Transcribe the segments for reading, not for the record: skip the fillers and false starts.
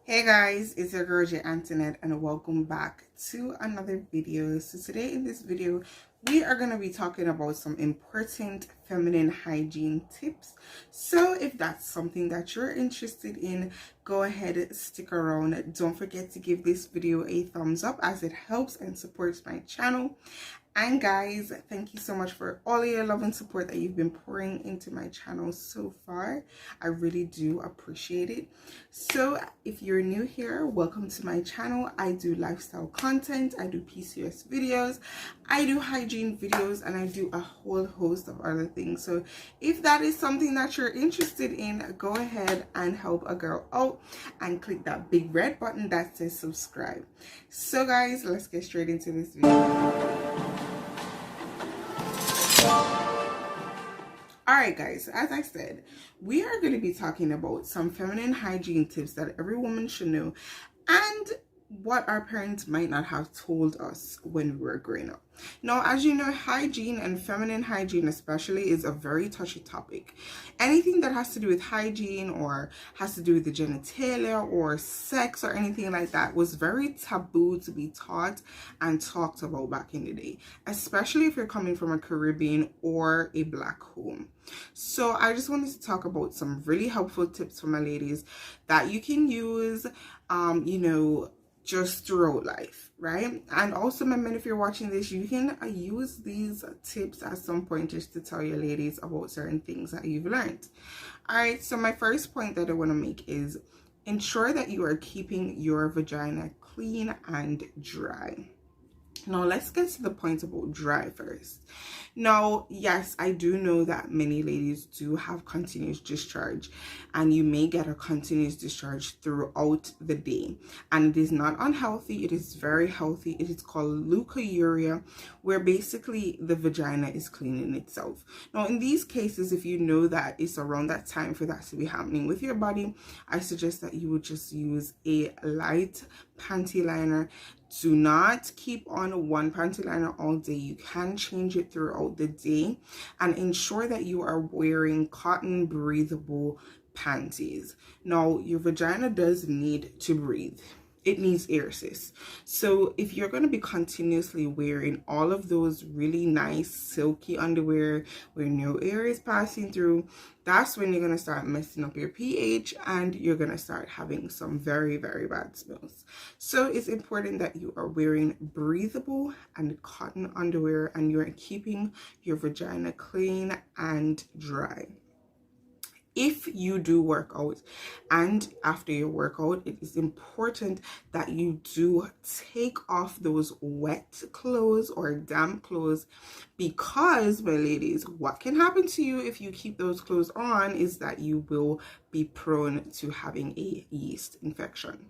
Hey guys, it's your girl J Antoinette and welcome back to another video. So today in this video, we are going to be talking about some important feminine hygiene tips. So if that's something that you're interested in, go ahead and stick around. Don't forget to give this video a thumbs up as it helps and supports my channel. And guys, thank you so much for all your love and support that you've been pouring into my channel so far. I really do appreciate it. So if you're new here, welcome to my channel. I do lifestyle content, I do PCOS videos, I do hygiene videos, and I do a whole host of other things. So if that is something that you're interested in, go ahead and help a girl out and click that big red button that says subscribe. So guys, let's get straight into this video. Alright guys, as I said, we are going to be talking about some feminine hygiene tips that every woman should know and what our parents might not have told us when we were growing up. Now, as you know, hygiene and feminine hygiene especially is a very touchy topic. Anything that has to do with hygiene or has to do with the genitalia or sex or anything like that was very taboo to be taught and talked about back in the day, especially if you're coming from a Caribbean or a Black home. So I just wanted to talk about some really helpful tips for my ladies that you can use, just throughout life, right? And also, my men, if you're watching this, you can use these tips at some point just to tell your ladies about certain things that you've learned. All right, so my first point that I want to make is ensure that you are keeping your vagina clean and dry. Now, let's get to the point about dry first. Now, yes, I do know that many ladies do have continuous discharge, and you may get a continuous discharge throughout the day. And it is not unhealthy, it is very healthy. It is called leukorrhea, where basically the vagina is cleaning itself. Now, in these cases, if you know that it's around that time for that to be happening with your body, I suggest that you would just use a light panty liner. Do not keep on one panty liner all day. You can change it throughout the day, and ensure that you are wearing cotton breathable panties. Now, your vagina does need to breathe. It needs air, sis. So if you're going to be continuously wearing all of those really nice silky underwear where no air is passing through, that's when you're going to start messing up your pH and you're going to start having some very, very bad smells. So it's important that you are wearing breathable and cotton underwear and you're keeping your vagina clean and dry. If you do work out and after your workout, it is important that you do take off those wet clothes or damp clothes, because, my ladies, what can happen to you if you keep those clothes on is that you will be prone to having a yeast infection.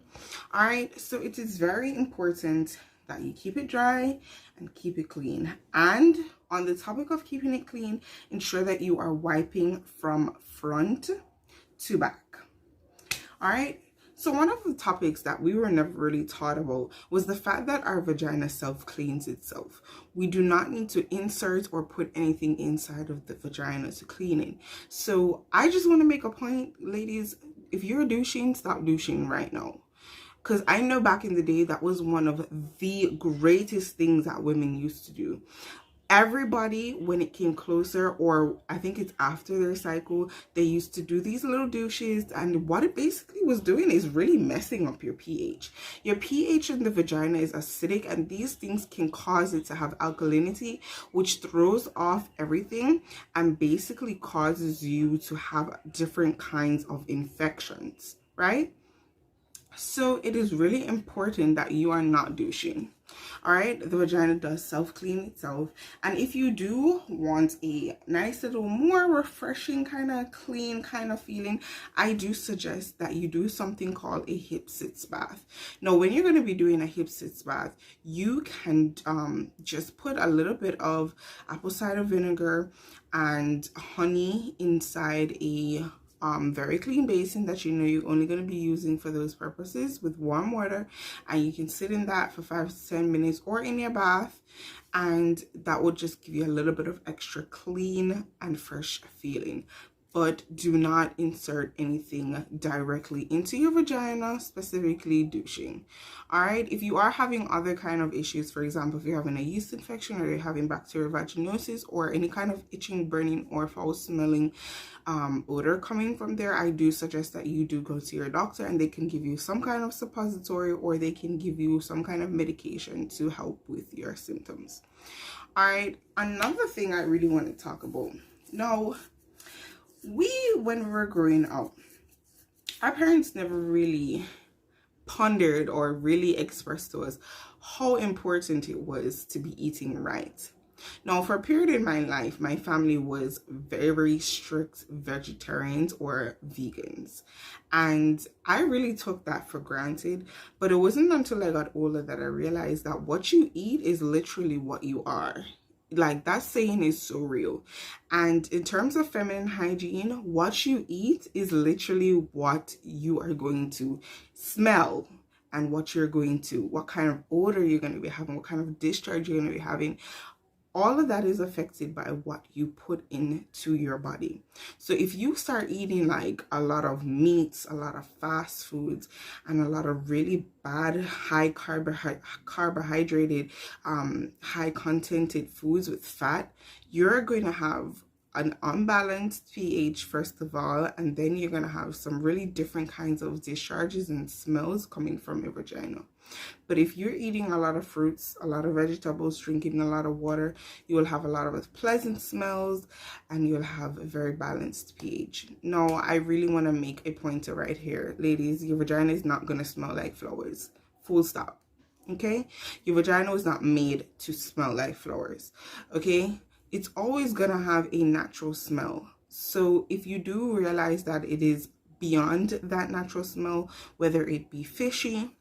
All right, so it is very important that you keep it dry and keep it clean. And on the topic of keeping it clean, ensure that you are wiping from front to back. All right. So one of the topics that we were never really taught about was the fact that our vagina self-cleans itself. We do not need to insert or put anything inside of the vagina to clean it. So I just want to make a point, ladies, if you're douching, stop douching right now. Because I know back in the day, that was one of the greatest things that women used to do. Everybody, when it came closer, or I think it's after their cycle, they used to do these little douches, and what it basically was doing is really messing up your pH. Your pH in the vagina is acidic, and these things can cause it to have alkalinity, which throws off everything and basically causes you to have different kinds of infections, right? So it is really important that you are not douching. All right, the vagina does self-clean itself, and if you do want a nice little more refreshing kind of clean kind of feeling, I do suggest that you do something called a hip sitz bath. Now, when you're going to be doing a hip sitz bath, you can just put a little bit of apple cider vinegar and honey inside a very clean basin that you know you're only going to be using for those purposes with warm water, and you can sit in that for 5 to 10 minutes or in your bath, and that will just give you a little bit of extra clean and fresh feeling. but do not insert anything directly into your vagina, specifically douching. All right, if you are having other kind of issues, for example, if you're having a yeast infection or you're having bacterial vaginosis or any kind of itching, burning, or foul smelling odor coming from there, I do suggest that you do go to your doctor and they can give you some kind of suppository or they can give you some kind of medication to help with your symptoms. All right, another thing I really want to talk about. Now, when we were growing up, our parents never really pondered or really expressed to us how important it was to be eating right. Now, for a period in my life, my family was very strict vegetarians or vegans. And I really took that for granted. But it wasn't until I got older that I realized that what you eat is literally what you are. Like, that saying is so real. And in terms of feminine hygiene, what you eat is literally what you are going to smell and what kind of odor you're going to be having, what kind of discharge you're going to be having. All of that is affected by what you put into your body. So if you start eating like a lot of meats, a lot of fast foods, and a lot of really bad high carbohydrated, high contented foods with fat, you're going to have an unbalanced pH first of all, and then you're going to have some really different kinds of discharges and smells coming from your vagina. But if you're eating a lot of fruits, a lot of vegetables, drinking a lot of water, you will have a lot of pleasant smells and you'll have a very balanced pH. Now, I really want to make a pointer right here. Ladies, your vagina is not going to smell like flowers. Full stop. Okay? Your vagina was not made to smell like flowers. Okay? It's always going to have a natural smell. So if you do realize that it is beyond that natural smell, whether it be fishy,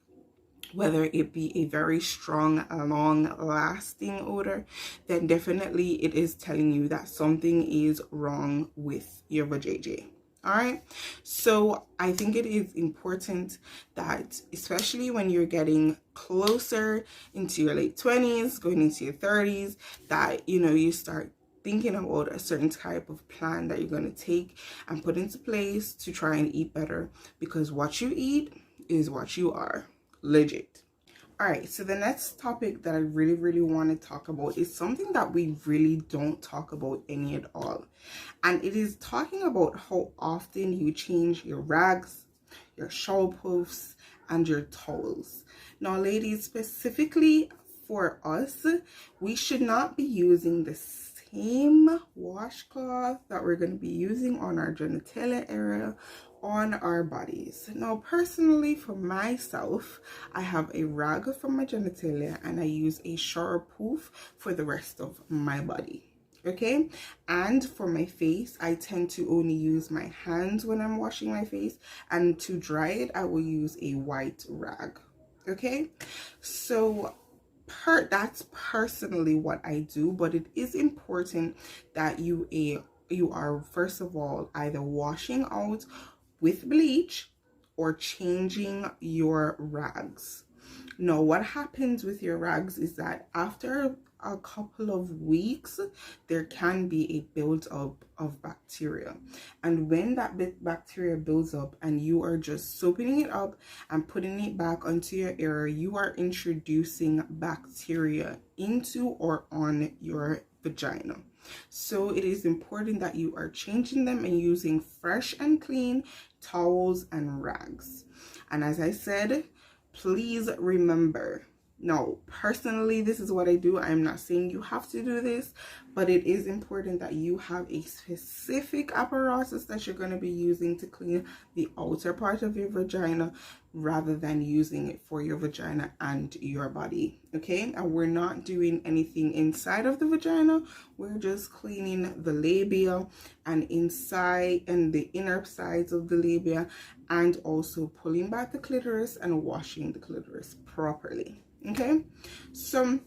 whether it be a very strong, long-lasting odor, then definitely it is telling you that something is wrong with your vajayjay. All right, so I think it is important that, especially when you're getting closer into your late 20s, going into your 30s, that, you know, you start thinking about a certain type of plan that you're going to take and put into place to try and eat better, because what you eat is what you are. Legit. All right, so the next topic that I really want to talk about is something that we really don't talk about any at all, and it is talking about how often you change your rags, your shower puffs, and your towels. Now, ladies, specifically for us, we should not be using the same washcloth that we're going to be using on our genitalia area on our bodies. Now, personally, for myself, I have a rag for my genitalia and I use a shower poof for the rest of my body. Okay, and for my face, I tend to only use my hands when I'm washing my face, and to dry it, I will use a white rag. Okay, so that's personally what I do, but it is important that you are first of all either washing out with bleach or changing your rags. Now, what happens with your rags is that after a couple of weeks, there can be a build-up of bacteria. And when that bacteria builds up and you are just soaping it up and putting it back onto your area, you are introducing bacteria into or on your vagina. So it is important that you are changing them and using fresh and clean towels and rags. And as I said, please remember, no, personally, this is what I do. I'm not saying you have to do this, but it is important that you have a specific apparatus that you're going to be using to clean the outer part of your vagina rather than using it for your vagina and your body. Okay, and we're not doing anything inside of the vagina. We're just cleaning the labia and inside and the inner sides of the labia, and also pulling back the clitoris and washing the clitoris properly. Okay, so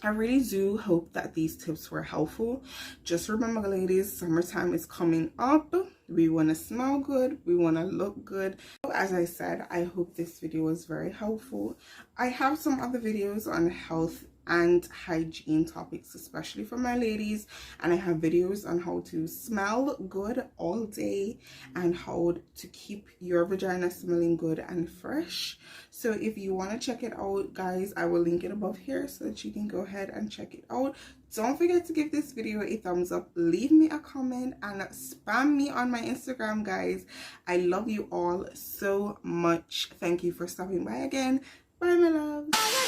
I really do hope that these tips were helpful. Just remember, ladies, summertime is coming up. We want to smell good, we want to look good. As I said, I hope this video was very helpful. I have some other videos on health and hygiene topics, especially for my ladies. And I have videos on how to smell good all day and how to keep your vagina smelling good and fresh. So if you want to check it out, guys, I will link it above here so that you can go ahead and check it out. Don't forget to give this video a thumbs up, leave me a comment, and spam me on my Instagram, guys. I love you all so much. Thank you for stopping by again. Bye, my love.